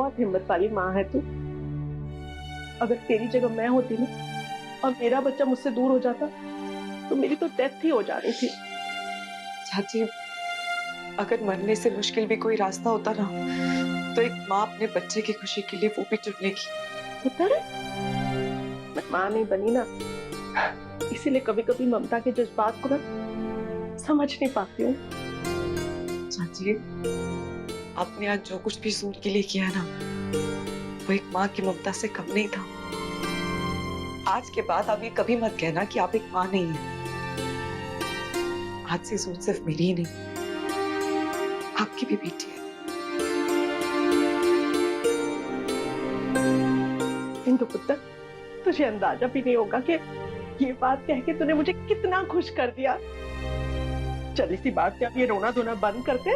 बहुत हिम्मत वाली माँ है तू। अगर तेरी जगह मैं होती ना और मेरा बच्चा मुझसे दूर हो जाता तो मेरी तो डेथ ही हो जानी थी। चाची, अगर मरने से मुश्किल भी कोई रास्ता होता ना तो एक माँ अपने बच्चे की खुशी के लिए वो भी चुनेगी। पुत्र, मैं माँ नहीं बनी ना, इसीलिए कभी कभी ममता के जज्बात को ना समझ नहीं पाती हूँ। चाची, आपने आज जो कुछ भी जून के लिए किया ना वो एक माँ की ममता से कम नहीं था। आज के बाद आप ये कभी मत कहना कि आप एक माँ नहीं है। आज से जून सिर्फ मेरी ही नहीं, आपकी भी बेटी है। इंदु पुत्र, तुझे अंदाजा भी नहीं होगा कि ये बात कह के तूने मुझे कितना खुश कर दिया। चल इसी बात से अब ये रोना धोना बंद करते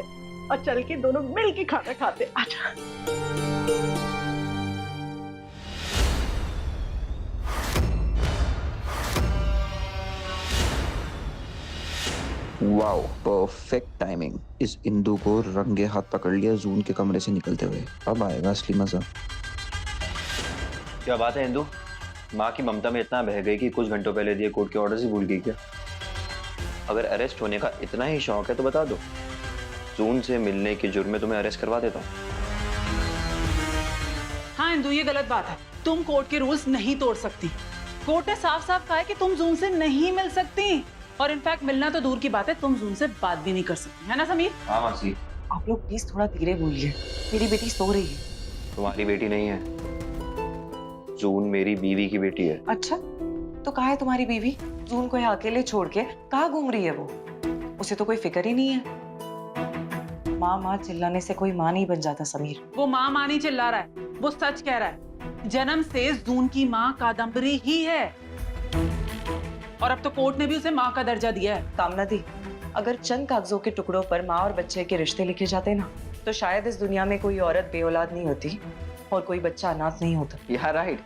और चल के दोनों मिल के खाना खाते। आजा। Wow, perfect timing. इस इंदु को रंगे हाथ पकड़ लिया जून के कमरे से निकलते हुए। अब आएगा असली मजा। क्या बात है इंदु, माँ की ममता में इतना बह गई कि कुछ घंटों पहले दिए कोर्ट के ऑर्डर ही भूल गई क्या? अगर अरेस्ट होने का इतना ही शौक है तो बता दो, जून से मिलने के जुर्म में तुम्हें अरेस्ट करवा देता हूँ। हाँ इंदु, ये गलत बात है। तुम कोर्ट के रूल्स नहीं तोड़ सकती। कोर्ट ने साफ साफ कहा है कि तुम जून से नहीं मिल सकती, और इनफैक्ट मिलना तो दूर की बात है, तुम जून से बात भी नहीं कर सकती, है ना समीर? हाँ मासी। आप लोग प्लीज थोड़ा धीरे बोलिए, मेरी बेटी सो रही है। तुम्हारी बेटी नहीं है, जून मेरी बीवी की बेटी है। अच्छा, तो कहाँ है तुम्हारी बीवी? जून को यहाँ अकेले छोड़ के कहाँ घूम रही है वो? उसे तो कोई फिक्र ही नहीं है। माँ माँ चिल्लाने से कोई माँ नहीं बन जाता समीर। वो माँ माँ नहीं चिल्ला रहा है, वो सच कह रहा है। जन्म से जून की माँ कादम्बरी ही है, और अब तो कोर्ट ने भी उसे माँ का दर्जा दिया है। कामना दी, अगर चंद कागजों के टुकड़ों पर माँ और बच्चे के रिश्ते लिखे जाते ना तो शायद इस दुनिया में कोई औरत बेऔलाद नहीं होती और कोई बच्चा अनाथ नहीं होता। यार राइट,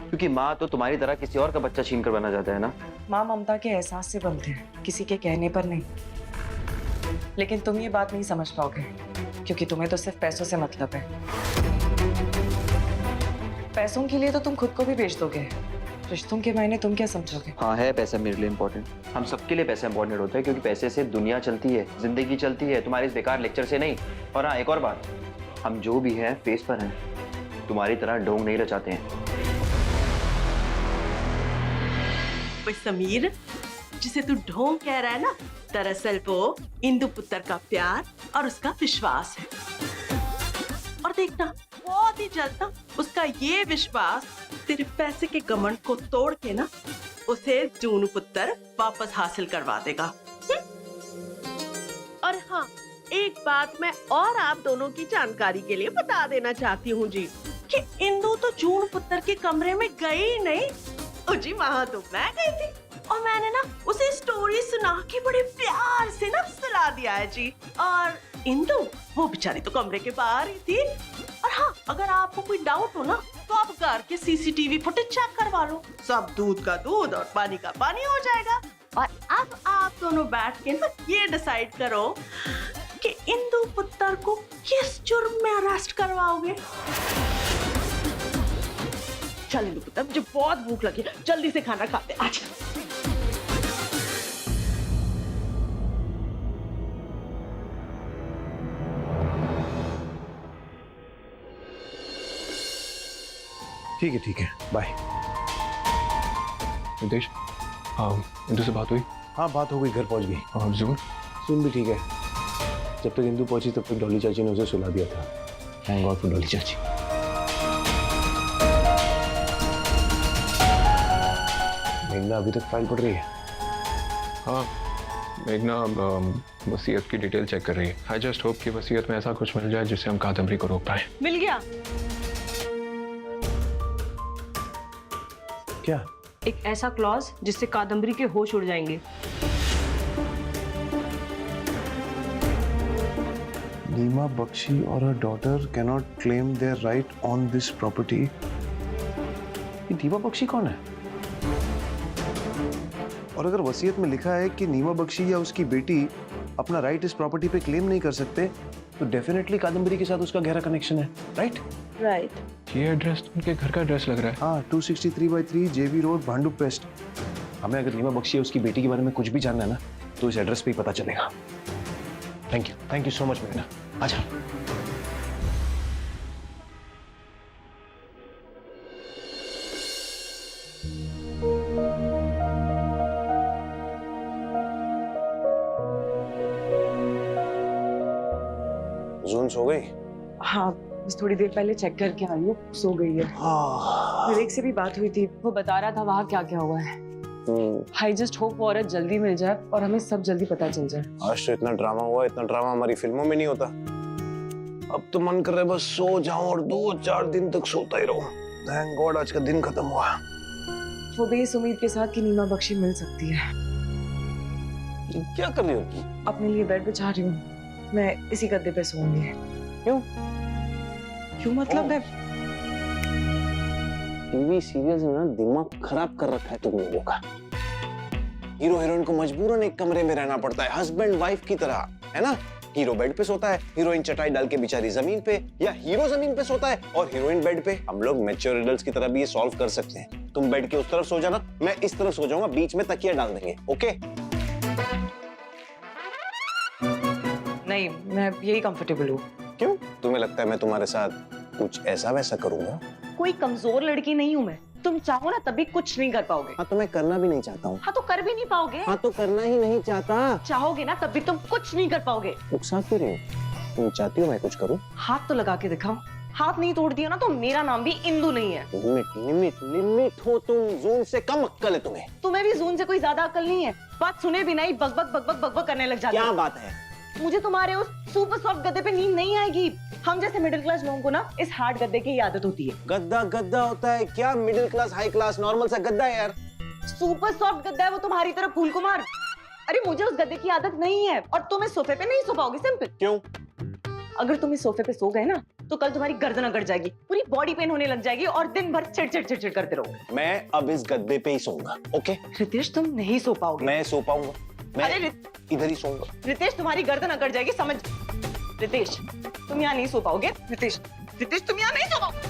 क्योंकि माँ तो तुम्हारी तरह किसी और का बच्चा छीन कर बना जाता है ना। माँ ममता के एहसास से बनते हैं, किसी के कहने पर नहीं। लेकिन तुम ये बात नहीं समझ पाओगे क्योंकि तुम्हें तो सिर्फ पैसों से मतलब है। पैसों के लिए तो तुम खुद को भी बेच दोगे, रिश्तों के मायने तुम क्या समझोगे? हाँ है, पैसा मेरे लिए इम्पोर्टेंट। हम सबके लिए पैसा इंपॉर्टेंट होता है क्योंकि पैसे से दुनिया चलती है, जिंदगी चलती है, तुम्हारे इस बेकार लेक्चर से नहीं। और हाँ, एक और बात, हम जो भी हैं फेस पर हैं, तुम्हारी तरह ढोंग नहीं रचाते हैं। समीर, जिसे तू ढोंग कह रहा है ना, दरअसल वो इंदु पुत्र का प्यार और उसका विश्वास है। और देखना, बहुत ही जल्द ना उसका ये विश्वास तेरे पैसे के घमंड को तोड़ के ना उसे जून पुत्र वापस हासिल करवा देगा। और हाँ, एक बात मैं और आप दोनों की जानकारी के लिए बता देना चाहती हूँ जी, कि इंदु तो जून पुत्र के कमरे में गई नहीं। ओ जी, वहां तो मैं गई थी और मैंने ना उसे स्टोरी सुना के बड़े प्यार से ना सुला दिया है जी। और इंदु वो बेचारी तो कमरे के बाहर ही थी। और हाँ, अगर आपको कोई डाउट हो ना तो आप घर के सीसीटीवी फुटेज चेक करवा लो, सब दूध का दूध और पानी का पानी हो जाएगा। और अब आप दोनों बैठ के ना ये डिसाइड करो कि इंदु पुत्र को किस जुर्म में अरेस्ट करवाओगे। चल इंदु पुत्र, मुझे बहुत भूख लगी, जल्दी से खाना खाते। अच्छा, ठीक है, बाय। नितेश, इंदु से बात हुई? हाँ, बात हो गई, घर पहुंच गई। और जून? जून भी ठीक है। जब तक इंदु पहुंची तब तक डॉली चाची ने उसे सुला दिया था। थैंक गॉड फॉर डॉली चाची। मेघना अभी तक फाइल पढ़ रही है? हाँ, मेघना वसीयत की डिटेल चेक कर रही है। आई जस्ट होप कि वसीयत में ऐसा कुछ मिल जाए जिससे हम कादम्बरी को रोक पाए। मिल गया? क्या? एक ऐसा क्लॉज जिससे कादम्बरी के होश उड़ जाएंगे। नीमा बख्शी और her daughter cannot claim their right on this property। ये नीमा बख्शी कौन है? और अगर वसीयत में लिखा है कि नीमा बख्शी या उसकी बेटी अपना राइट इस प्रॉपर्टी पे क्लेम नहीं कर सकते, तो डेफिनेटली कादम्बरी के साथ उसका गहरा कनेक्शन है, राइट? राइट। ये एड्रेस तो उनके घर का एड्रेस लग रहा है। हाँ, 263/3 जेवी रोड, भांडुप वेस्ट। हमें अगर रीमा बख्शी उसकी बेटी के बारे में कुछ भी जानना है ना, तो इस एड्रेस पे ही पता चलेगा। थैंक यू सो मच मेघना। अच्छा, जून सो गई? हाँ, बस थोड़ी देर पहले चेक करके आई हूँ, सो गई है। विवेक से भी बात हुई थी, वो बता रहा था वहाँ क्या क्या हुआ है। आई जस्ट होप वो औरत जल्दी मिल जाए और हमें सब जल्दी पता चल जाए। आज तो इतना ड्रामा हुआ, इतना ड्रामा हमारी फिल्मों में नहीं होता। अब तो मन कर रहा है बस सो जाऊं और 2-4 दिन तक सोता ही रहूं। थैंक गॉड आज का दिन खत्म हुआ। वो भी इस उम्मीद के साथ कि नीमा बख्शी मिल सकती है। क्या कर रही हो तुम? अपने लिए बेड बिछा रही हूँ, मैं इसी गद्दे पे सोऊंगी। क्यों? क्यों मतलब मैं टीवी सीरियल्स में ना दिमाग खराब कर रखा है तुम लोगों का। हीरो हीरोइन को मजबूरन एक कमरे में रहना पड़ता है, हस्बैंड वाइफ की तरह, है ना? हीरो बेड पे सोता है, हीरोइन चटाई डाल के बेचारी जमीन पे, या हीरो जमीन पे सोता है और हीरोइन बेड पे। हम लोग मैच्योर एडल्ट्स की तरह भी ये सॉल्व कर सकते हैं। तुम बेड के उस तरफ सो जाना, मैं इस तरफ सो जाऊंगा, बीच में तकिया डाल देंगे, ओके? नहीं, मैं यही कंफर्टेबल हूँ। क्यों? तुम्हें लगता है मैं तुम्हारे साथ कुछ ऐसा वैसा करूंगा? कोई कमजोर लड़की नहीं हूँ मैं। तुम चाहो ना तभी कुछ नहीं कर पाओगे। हाँ तो मैं करना भी नहीं चाहता हूँ। हाँ तो कर भी नहीं पाओगे। हाँ तो करना ही नहीं चाहता। चाहोगे ना तभी तुम कुछ नहीं कर पाओगे। उकसा क्यों रही हो? तुम चाहती हो मैं कुछ करूँ? हाथ तो लगा के दिखाओ। हाथ नहीं तोड़ दिया ना तो मेरा नाम भी इंदु नहीं है। लिमिट हो तुम। जून से कम अक्कल है तुम्हें। तुम्हें भी जून से कोई ज्यादा अकल नहीं है। बात सुने बिना ही बक करने लग जाते हो। क्या बात है? मुझे तुम्हारे उस सुपर सॉफ्ट गद्दे पे नींद नहीं आएगी। हम जैसे मिडिल क्लास लोगों को ना इस हार्ड गद्दे की आदत होती है। गद्दा होता है क्या? Middle class high class normal सा गद्दा है यार। सुपर सॉफ्ट गद्दा है वो तुम्हारी तरफ फूल कुमार। अरे मुझे उस गद्दे की आदत नहीं है और तुम इस सोफे पे नहीं सो पाओगे। सिंपल। क्यों? अगर तुम इस सोफे पे सो गए ना तो कल तुम्हारी गर्दन अकड़ जाएगी, पूरी बॉडी पेन होने लग जाएगी और दिन भर चिड़चिड़ करते रहोगे। मैं अब इस गद्दे पे ही सोऊंगा, ओके? रितेश तुम नहीं सो पाओगे। मैं सो पाऊंगा। मैं अरे इधर ही सोऊंगा। रितेश तुम्हारी गर्दन अकड़ जाएगी, समझ। रितेश तुम यहाँ नहीं सो पाओगे। रितेश तुम यहाँ नहीं सो पाओगे।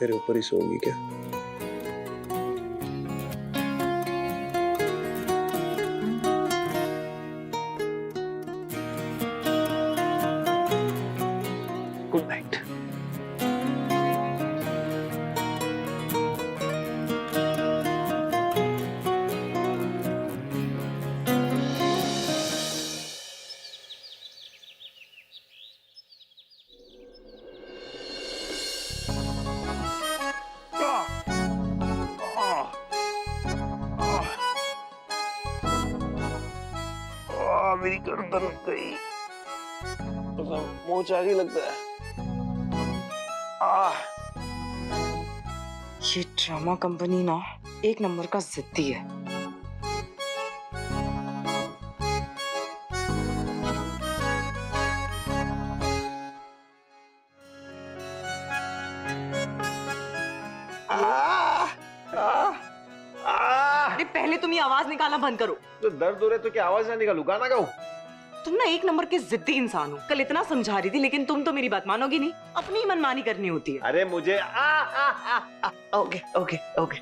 तेरे ऊपर ही सोऊंगी क्या? Good night. मेरी गर्दन गई, मोच आगे लगता है। ये ड्रामा कंपनी ना एक नंबर का जिद्दी है। अरे पहले तुम ये आवाज निकालना बंद करो। तो दर्द हो रहा है तो क्या आवाज ना निकालूं, गाना गाऊं? तुम ना एक नंबर के जिद्दी इंसान हो। कल इतना समझा रही थी लेकिन तुम तो मेरी बात मानोगी नहीं, अपनी ही मनमानी करनी होती है। अरे मुझे ओके ओके ओके।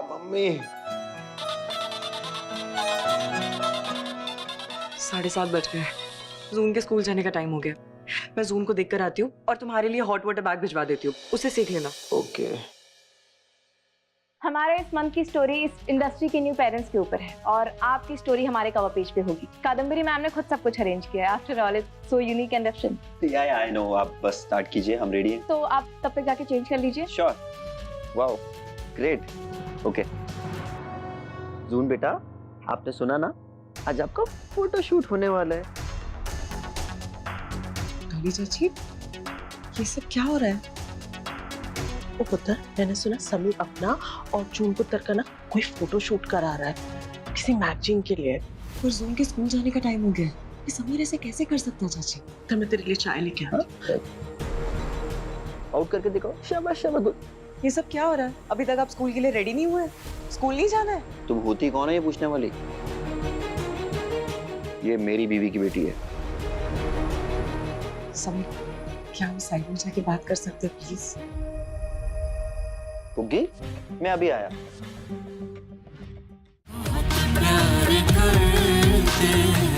मम्मी 7:30 बज गए। जून के स्कूल जाने का टाइम हो गया। मैं जून को देखकर आती हूँ और तुम्हारे लिए हॉट वाटर बैग भिजवा देती हूँ, उसे सीख लेना। ओके। हमारे इस मंथ की स्टोरी इस इंडस्ट्री के न्यू पेरेंट्स के ऊपर है और आपकी स्टोरी हमारे कवर पेज पे होगी। कादम्बरी मैम ने खुद सब कुछ अरेंज किया है। After all it's so unique and different. या आई नो, आप बस स्टार्ट कीजिए, हम रेडी हैं। तो आप तब तक जाके चेंज कर लीजिए। श्योर। Wow great. ओके जून बेटा, आपने सुना ना, आज आपका फोटो शूट होने वाला है। डॉली चाची, ये सब क्या हो रहा है? ओ पुत्र, मैंने सुना समीर अपना और जून पुत्र का ना कोई फोटो शूट करा रहा है किसी मैगजीन के लिए। और जून के स्कूल जाने का टाइम हो गया है। ये समीर ऐसे कैसे कर सकता है चाची? तो मैं तेरे लिए चाय लेके आती। आउट करके दिखाओ। शाबाश शाबाश good। ये सब क्या हो रहा है? अभी तक आप स्कूल के लिए रेडी नहीं हुए? स्कूल नहीं जाना है? तुम होती कौन है ये पूछने वाली? ये मेरी बीवी की बेटी है। समीर, क्या हम साइड में जाके बात कर सकते हो प्लीज? पुग्गी, मैं अभी आया। प्यार करते